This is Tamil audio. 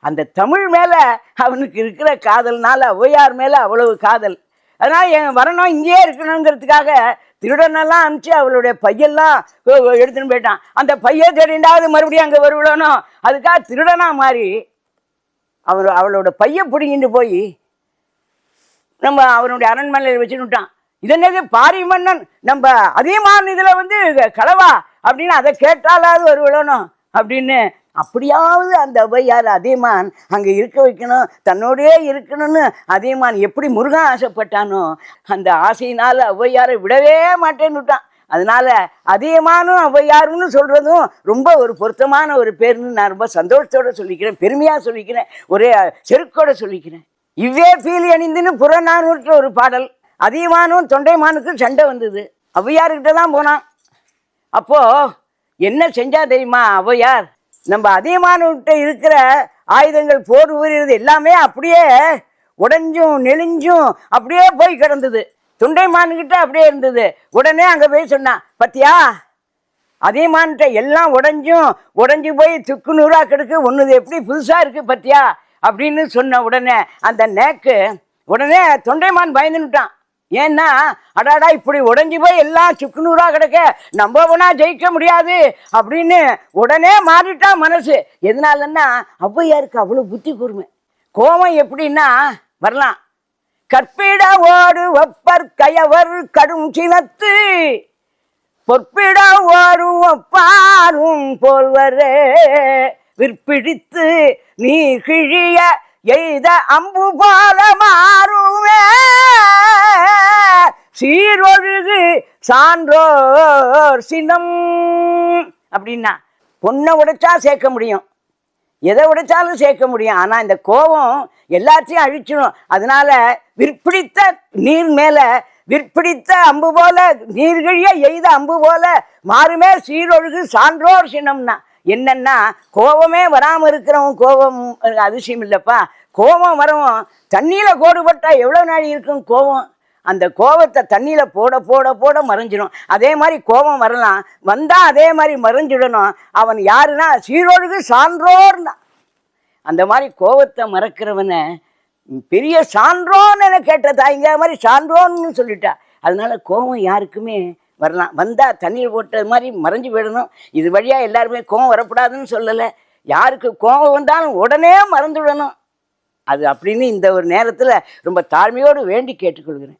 அந்த தமிழ் மேலே அவனுக்கு இருக்கிற காதல்னால ஔவையார் மேலே அவ்வளவு காதல். அதனால் என் வரணும் இங்கேயே இருக்கணுங்கிறதுக்காக திருடனெல்லாம் அனுப்பிச்சு அவளுடைய பையெல்லாம் எடுத்துன்னு போயிட்டான். அந்த பையை தேடிண்டாவது மறுபடியும் அங்கே வருவிடணும், அதுக்காக திருடனா மாறி அவளோட பையை பிடிங்கிட்டு போய் நம்ம அவனுடைய அரண்மனையில் வச்சுன்னுட்டான். இது என்னது பாரி மன்னன் நம்ம அதிகமான இதில் வந்து களவா அப்படின்னு அதை கேட்டாலாவது வருவிடணும் அப்படின்னு அப்படியாவது அந்த ஔவையார் அதியமான் அங்கே இருக்க வைக்கணும், தன்னோடையே இருக்கணும்னு அதியமான் எப்படி முருகன் ஆசைப்பட்டானோ அந்த ஆசையினால் ஔவையாரை விடவே மாட்டேன்னு விட்டான். அதனால அதியமானும் ஔவையாருன்னு சொல்கிறதும் ரொம்ப ஒரு பொருத்தமான ஒரு பேர்னு நான் ரொம்ப சந்தோஷத்தோடு சொல்லிக்கிறேன், பெருமையாக சொல்லிக்கிறேன், ஒரே செருக்கோடு சொல்லிக்கிறேன். இவ்வே பீலி அணிந்துன்னு புறநானூற்ற ஒரு பாடல். அதியமானும் தொண்டைமானுக்கும் சண்டை வந்தது. ஔவையார்கிட்ட தான் போனான். அப்போது என்ன செஞ்சா தெரியுமா ஔவையார், நம்ம அதியமானுகிட்ட இருக்கிற ஆயுதங்கள் போர் உயிரிறது எல்லாமே அப்படியே உடஞ்சும் நெளிஞ்சும் அப்படியே போய் கிடந்தது. தொண்டைமான்கிட்ட அப்படியே இருந்தது. உடனே அங்கே போய் சொன்னான், பத்தியா அதியமான்கிட்ட எல்லாம் உடஞ்சி போய் துக்கு நூறாக கிடக்கு, ஒன்று எப்படி புதுசாக இருக்குது பத்தியா அப்படின்னு சொன்ன உடனே அந்த நேக்கு உடனே தொண்டைமான் பயந்துட்டான். ஏன்னா அடாடா இப்படி உடஞ்சி போய் எல்லாம் சுக்குநூறா கிடக்க நம்ம வேணா ஜெயிக்க முடியாது அப்படின்னு உடனே மாறிட்டான் மனசு. எதனாலன்னா ஔவையாருக்கு அவ்வளோ புத்தி கூர்மை. கோபம் எப்படின்னா வரலாம், கற்பிட ஓடு ஒப்பர் கயவர் கடும் சினத்து பொற்பிட ஓடு ஒப்பாரும் போல்வரே விற்பிடித்து நீ கிழிய எய்த அம்பு போல மாறுவே சீரொழுகு சான்றோர் சினம் அப்படின்னா பொண்ணை உடைச்சா சேர்க்க முடியும், எதை உடைச்சாலும் சேர்க்க முடியும். ஆனால் இந்த கோபம் எல்லாத்தையும் அழிச்சிடும். அதனால விற்பிடித்த நீர் மேலே விற்பிடித்த அம்பு போல நீர்கிழிய எய்த அம்பு போல மாறுமே சீரொழுகு சான்றோர் சினம்னா என்னன்னா கோபமே வராமல் இருக்கிறவன் கோபம் அதிசயம் இல்லைப்பா. கோபம் வரவும் தண்ணியில் கோடுபட்டால் எவ்வளோ நாள் இருக்கும் கோபம், அந்த கோபத்தை தண்ணியில் போட போட போட மறைஞ்சிடும். அதே மாதிரி கோபம் வரலாம், வந்தால் அதே மாதிரி மறைஞ்சிடணும். அவன் யாருன்னா சீரொழுகு சான்றோர்னா அந்த மாதிரி கோபத்தை மறக்கிறவனை பெரிய சான்றோன்னு என கேட்ட தாய்ங்க மாதிரி சான்றோன்னு சொல்லிட்டா. அதனால கோபம் யாருக்குமே வரலாம், வந்தால் தண்ணீர் போட்டது மாதிரி மறைஞ்சு போயிடணும். இது வழியாக எல்லாருமே கோபம் வரக்கூடாதுன்னு சொல்லலை, யாருக்கு கோபம் வந்தாலும் உடனே மறந்துவிடணும் அது அப்படின்னு இந்த ஒரு நேரத்தில் ரொம்ப தாழ்மையோடு வேண்டி கேட்டுக்கொள்கிறேன்.